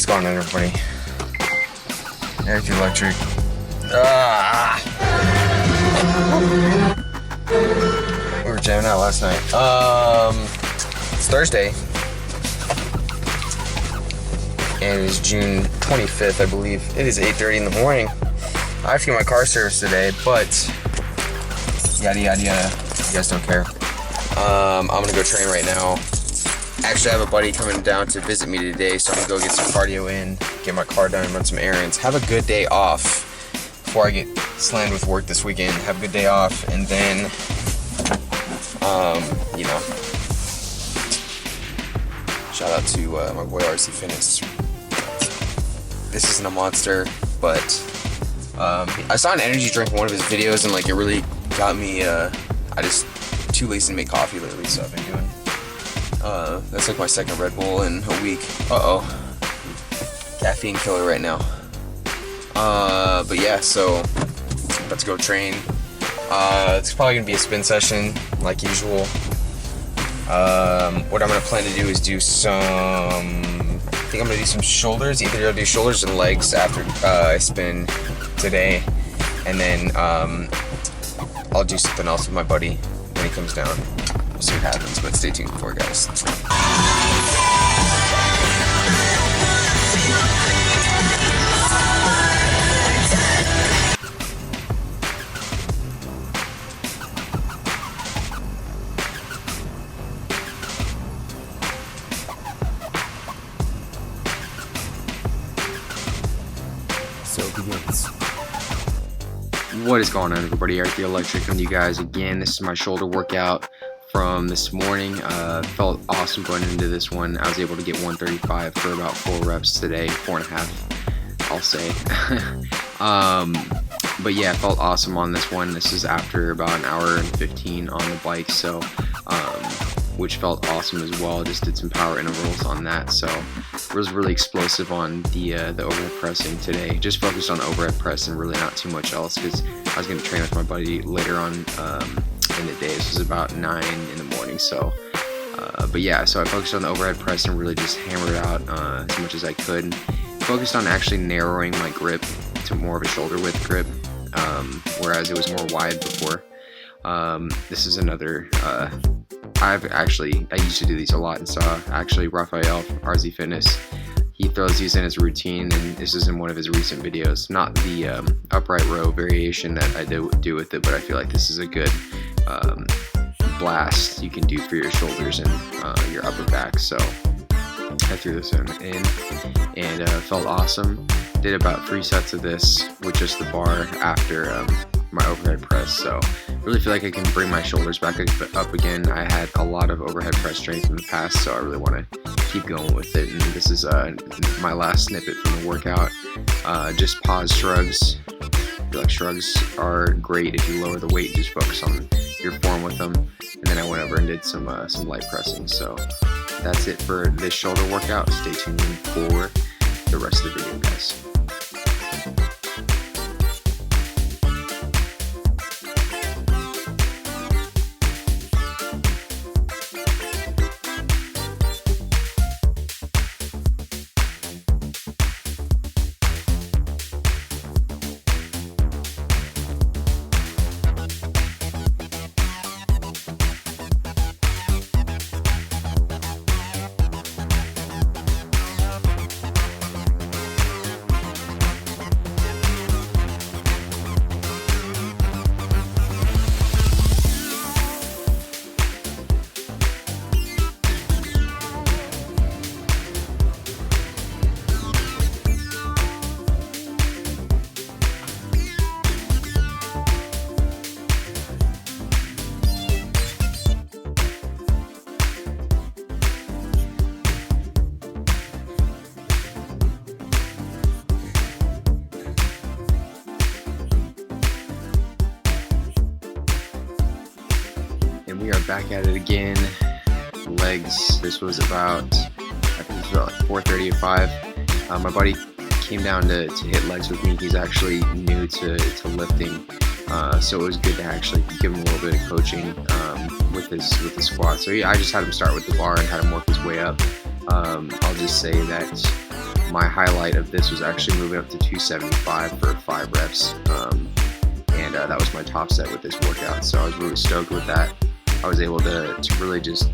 What's going on, everybody? ErikTheElectric. We were jamming out last night. It's Thursday, and it is June 25th, I believe. It is 8:30 in the morning. I have to get my car serviced today, but yada yada yada. You guys don't care. I'm gonna go train right now. Actually, I have a buddy coming down to visit me today, so I'm gonna go get some cardio in, get my car done, run some errands, have a good day off before I get slammed with work this weekend. Have a good day off, and then, you know, shout out to my boy RZfitness. This isn't a monster, but I saw an energy drink in one of his videos, and like it really got me. I just too lazy to make coffee lately, so I've been doing. That's like my second Red Bull in a week. Caffeine killer right now. But yeah, so about to go train. It's probably gonna be a spin session like usual. What I'm gonna plan to do is do some. I think I'm gonna do some shoulders. Either I'll do shoulders and legs after I spin today, and then I'll do something else with my buddy when he comes down. We'll see what happens, but stay tuned for it, guys. So it begins. What is going on, everybody? ErikTheElectric with you guys again. This is my shoulder workout from this morning. Felt awesome going into this one. I was able to get 135 for about 4 reps today, 4.5, I'll say. But yeah, felt awesome on this one. This is after about an hour and 15 on the bike, so which felt awesome as well. Just did some power intervals on that, so it was really explosive on the overhead pressing today. Just focused on overhead press and really not too much else, because I was going to train with my buddy later on in the day. This was about 9 in the morning, so but yeah, so I focused on the overhead press and really just hammered out as much as I could. Focused on actually narrowing my grip to more of a shoulder width grip, whereas it was more wide before. This is another I used to do these a lot, and saw actually Raphael, RZfitness, he throws these in his routine, and this is in one of his recent videos. Not the upright row variation that I do with it, but I feel like this is a good blast you can do for your shoulders and your upper back. So I threw this in and felt awesome. Did about 3 sets of this with just the bar after my overhead press, so really feel like I can bring my shoulders back up again. I had a lot of overhead press strength in the past, so I really want to keep going with it, and this is my last snippet from the workout. Just pause shrugs. I feel like shrugs are great if you lower the weight, just focus on your form with them. And then I went over and did some light pressing. So that's it for this shoulder workout. Stay tuned for the rest of the video, guys. And we are back at it again. Legs. This was about, I think it was about like 4:30 or 5. My buddy came down to hit legs with me. He's actually new to lifting, so it was good to actually give him a little bit of coaching with the squat. So I just had him start with the bar and had him work his way up. I'll just say that my highlight of this was actually moving up to 275 for 5 reps, and that was my top set with this workout. So I was really stoked with that. I was able to really just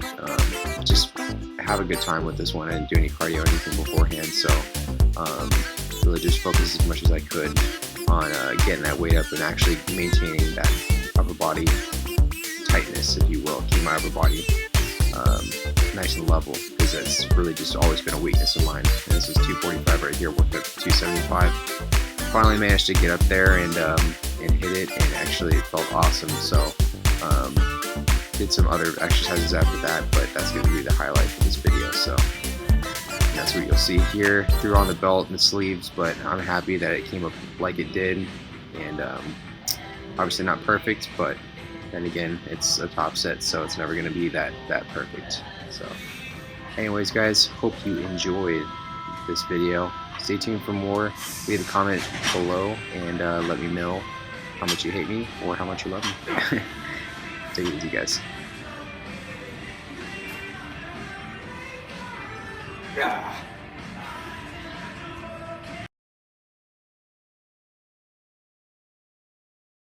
have a good time with this one. I didn't do any cardio or anything beforehand, so really just focused as much as I could on getting that weight up and actually maintaining that upper body tightness, if you will, keep my upper body nice and level, because that's really just always been a weakness of mine. And this is 245 right here, worked up to 275. Finally managed to get up there and hit it, and actually it felt awesome. So did some other exercises after that, but that's going to be the highlight for this video. So that's what you'll see here. Threw on the belt and the sleeves, but I'm happy that it came up like it did, and obviously not perfect, but then again, it's a top set, so it's never going to be that perfect. So anyways, guys, hope you enjoyed this video. Stay tuned for more. Leave a comment below and let me know how much you hate me or how much you love me. Take it easy, guys. Yeah.